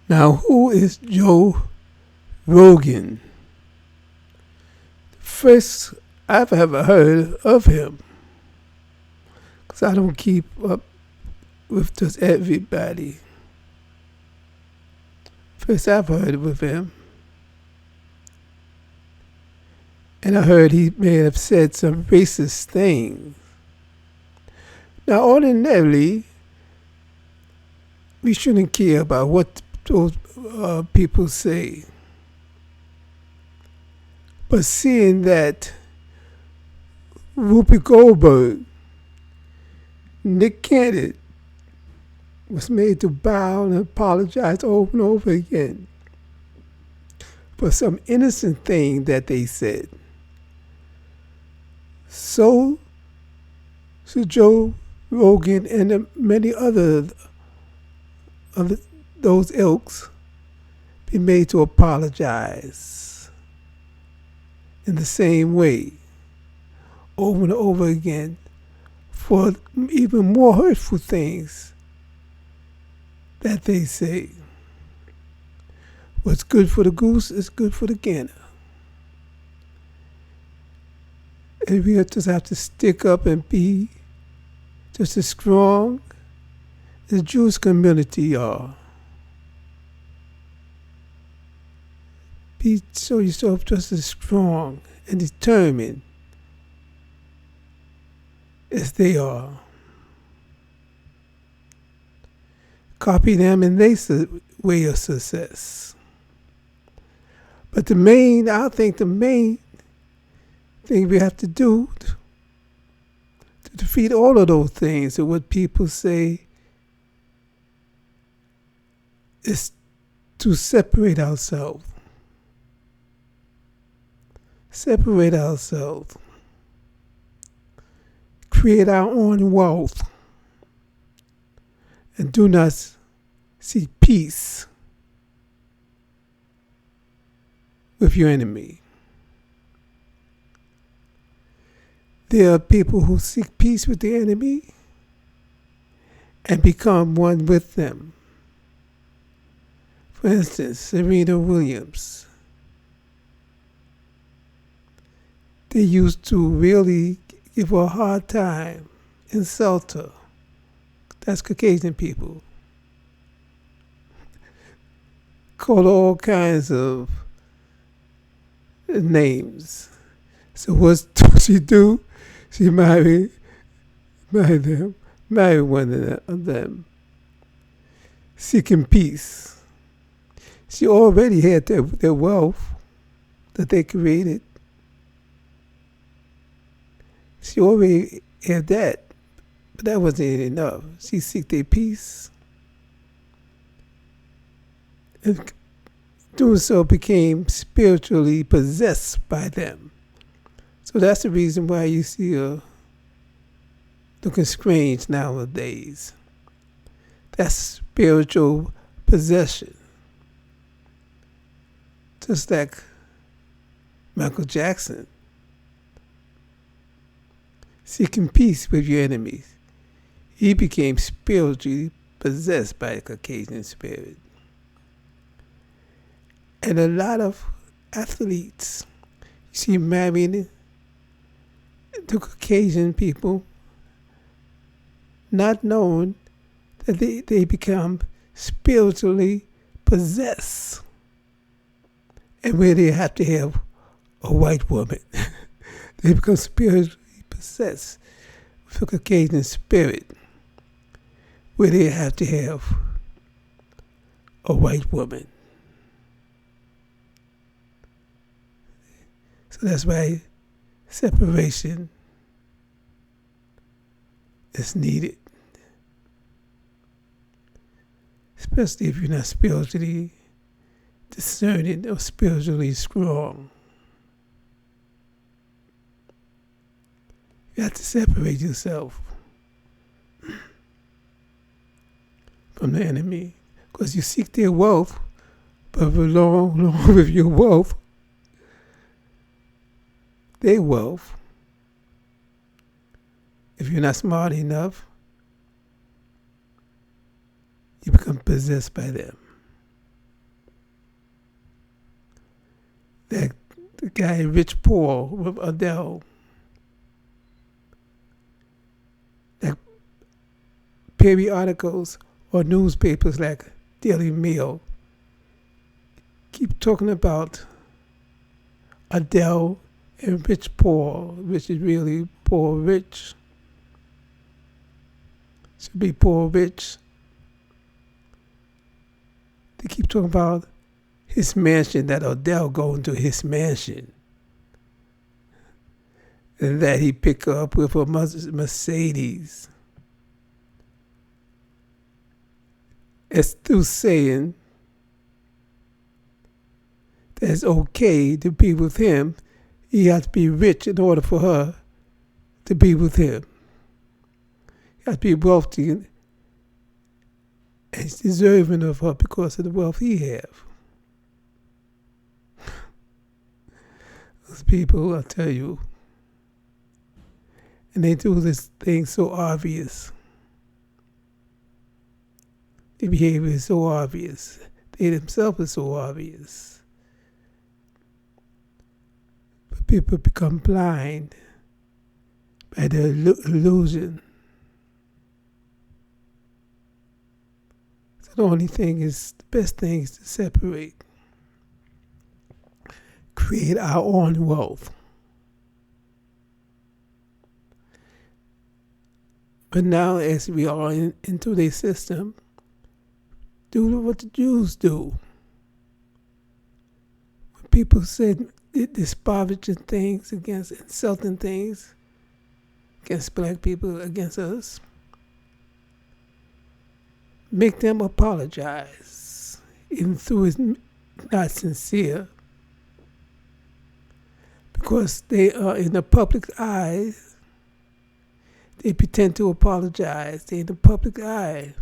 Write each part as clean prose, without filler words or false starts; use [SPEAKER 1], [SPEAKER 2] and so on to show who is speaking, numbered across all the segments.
[SPEAKER 1] Now, who is Joe Rogan? First I've ever heard of him, because I don't keep up with just everybody. First I've heard of him, and I heard he may have said some racist things. Now, ordinarily, we shouldn't care about what those people say. But seeing that Whoopi Goldberg, Nick Cannon, was made to bow and apologize over and over again for some innocent thing that they said. So should Joe Rogan and many other of those ilks be made to apologize in the same way over and over again for even more hurtful things that they say. What's good for the goose is good for the gander. And we just have to stick up and be just as strong as the Jewish community are. Show yourself just as strong and determined as they are. Copy them in their way of success. But I think the main thing we have to do to defeat all of those things and what people say is to separate ourselves. Separate ourselves. Create our own wealth. And do not seek peace with your enemy. There are people who seek peace with the enemy and become one with them. For instance, Serena Williams. They used to really give her a hard time, insult her. That's Caucasian people. Call her all kinds of names. So what she do? She married one of them, seeking peace. She already had their wealth that they created. She already had that, but that wasn't enough. She seeked their peace, and doing so became spiritually possessed by them. So that's the reason why you see her looking strange nowadays. That's spiritual possession. Just like Michael Jackson. Seeking peace with your enemies. He became spiritually possessed by a Caucasian spirit. And a lot of athletes, you see marrying to Caucasian people, not knowing that they become spiritually possessed. And where they have to have a white woman. They become spiritually possessed with a Caucasian spirit, where they have to have a white woman. So that's why separation is needed, especially if you're not spiritually discerning or spiritually strong. You have to separate yourself from the enemy, because you seek their wealth, but along with your wealth, their wealth, if you're not smart enough, you become possessed by them. guy Rich Poor with Adele. Like periodicals or newspapers like Daily Mail keep talking about Adele and Rich Poor, which is really poor rich. Should be poor rich. They keep talking about his mansion, that Adele going to his mansion. And that he pick up with a Mercedes. It's still saying that it's okay to be with him. He has to be rich in order for her to be with him. He has to be wealthy and he's deserving of her because of the wealth he have. Those people, I tell you, and they do this thing so obvious. Their behavior is so obvious. They themselves are so obvious. But people become blind by the illusion. So the only thing is, the best thing is to separate. Create our own wealth. But now as we are into the system, do what the Jews do. When people said disparaging things against, insulting things against black people, against us, make them apologize, even though it's not sincere. Because they are in the public eye, they pretend to apologize. They're in the public eye.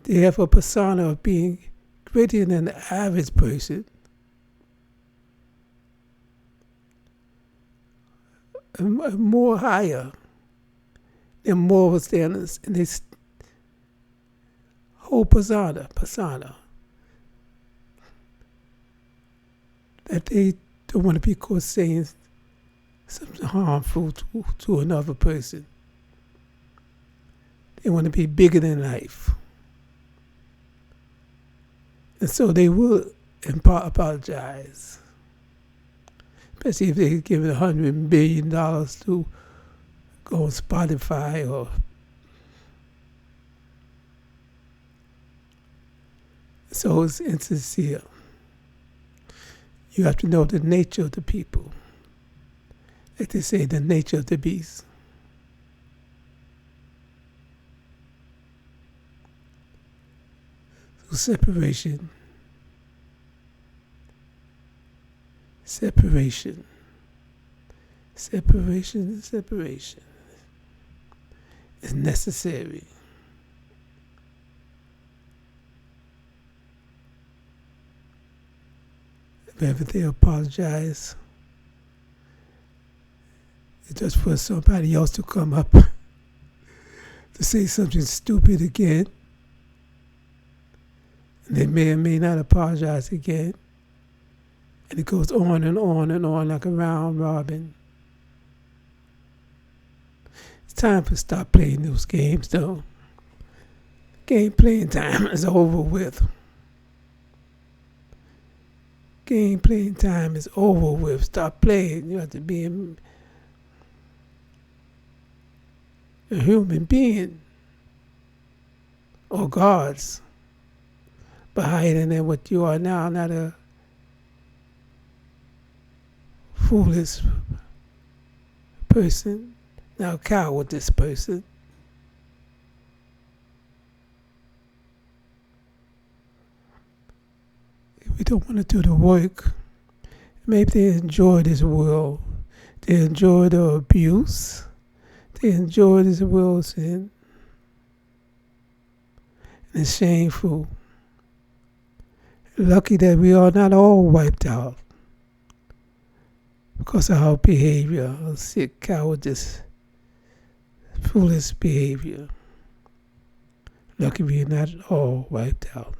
[SPEAKER 1] They have a persona of being greater than the average person. More higher than moral standards in this whole persona. That they don't want to be caught saying something harmful to another person. They want to be bigger than life. And so they will apologize. Especially if they're given $100 billion to go on Spotify or so it's insincere. You have to know the nature of the people. Like they say, the nature of the beast. So separation. Is necessary. If ever they apologize, it's just for somebody else to come up to say something stupid again. And they may or may not apologize again. And it goes on and on and on like a round robin. It's time to stop playing those games, though. Game playing time is over with. Game playing time is over with. Stop playing. You have to be a human being. Or gods. But higher than what you are now, not a foolish person, now cowardice person. If we don't want to do the work, maybe they enjoy this world. They enjoy the abuse. They enjoy this world sin. And it's shameful. Lucky that we are not all wiped out because of our behavior, our sick, cowardice, foolish behavior. Lucky we are not all wiped out.